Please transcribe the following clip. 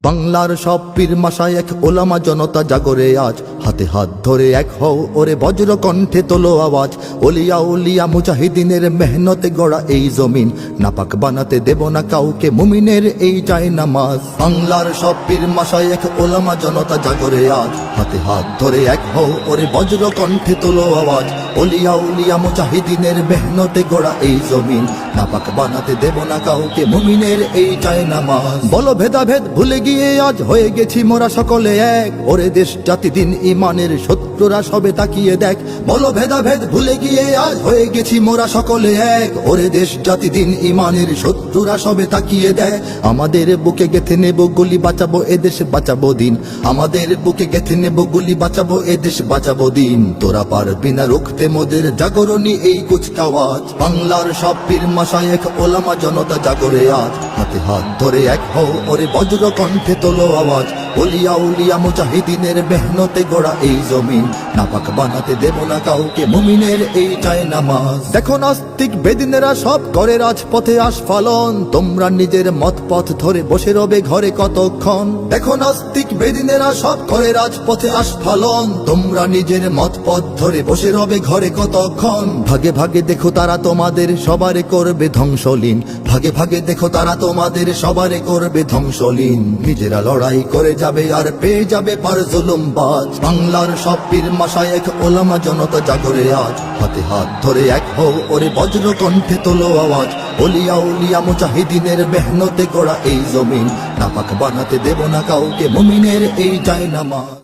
বাংলার সব পীর মাশায়েখ ওলামা জনতা জাগরে আজ, হাতে হাত ধরে এক হও ওরে বজ্র কণ্ঠে তোলো আওয়াজ। ওলিয়া উলিয়া মুজাহিদিনের মেহনতে গড়া এই জমিন, নাপাক বানাতে দেব না কাউকে মুমিনের এই চাই নামাজ। বাংলার সব পীর মাশায়েখ ওলামা জনতা জাগরে আজ, হাতে হাত ধরে এক হও ওরে বজ্র কণ্ঠে তোলো আওয়াজ। ওলিয়া উলিয়া মুজাহিদিনের মেহনতে গড়া এই জমিন, নাপাক বানাতে দেব না কাউকে মুমিনের এই চাই নামাজ। বলো ভেদাভেদ ভুলে গিয়ে আজ হয়ে গেছি মোরা সকলে এক, ওরে দেশ জাতি দিন ইমানের শত্রুরা সবে তাকিয়ে দেখ। বলো ভেদাভেদ ভুলে গিয়ে আজ হয়ে গেছি মোরা সকলে এক, ওরে দেশ জাতি দিন ইমানের শত্রুরা সবে তাকিয়ে দেখ। আমাদের বুকে গেথে নেব গুলি, বাঁচাবো এদেশ বাঁচাবো দিন। আমাদের বুকে গেথে নেব গুলি, বাঁচাবো এদেশ বাঁচাবো দিন। তোরা পারবি না রুখতে মোদের জাগরণী এই কুচকাওয়াজ। বাংলার সব পীর মাশায়েখ ওলামা জনতা জাগরে আজ, হাতে হাত ধরে এক হও ওরে বজ্র কণ্ঠে তোলো আওয়াজ। ওলিয়া উলিয়া মুজাহিদিনের মেহনতে গড়া এই জমিন, নাপাক বানাতে দেব না কাউকে মুমিনের এই চাই নামাজ। দেখো নাস্তিক বেদিনেরা সব করে রাজপথে আস্ফালন, তোমরা নিজের মত পথ ধরে বসে রবে ঘরে কতক্ষণ। দেখো নাস্তিক বেদিনেরা সব করে রাজপথে আস্ফালন, তোমরা নিজের মত পথ ধরে বসে রবে ঘরে কতক্ষণ। ভাগে ভাগে দেখো তারা তোমাদের সবারে করবে ধ্বংসলীন, ভাগে ভাগে দেখো তারা তোমাদের সবারে করবে ধ্বংসলীন। নিজেরা লড়াই করে যাবে আর পেয়ে যাবে পার জুলুমবাজ। বাংলার সব পীর মাশায়েখ ওলামা জনতা জাগরে আজ, হাতে হাত ধরে এক হও ওরে বজ্র কণ্ঠে তোলো আওয়াজ। ওলিয়া উলিয়া মুজাহিদিনের মেহনতে গড়া এই জমিন, নাপাক বানাতে দেব না কাউকে মুমিনের এই চাই নামাজ।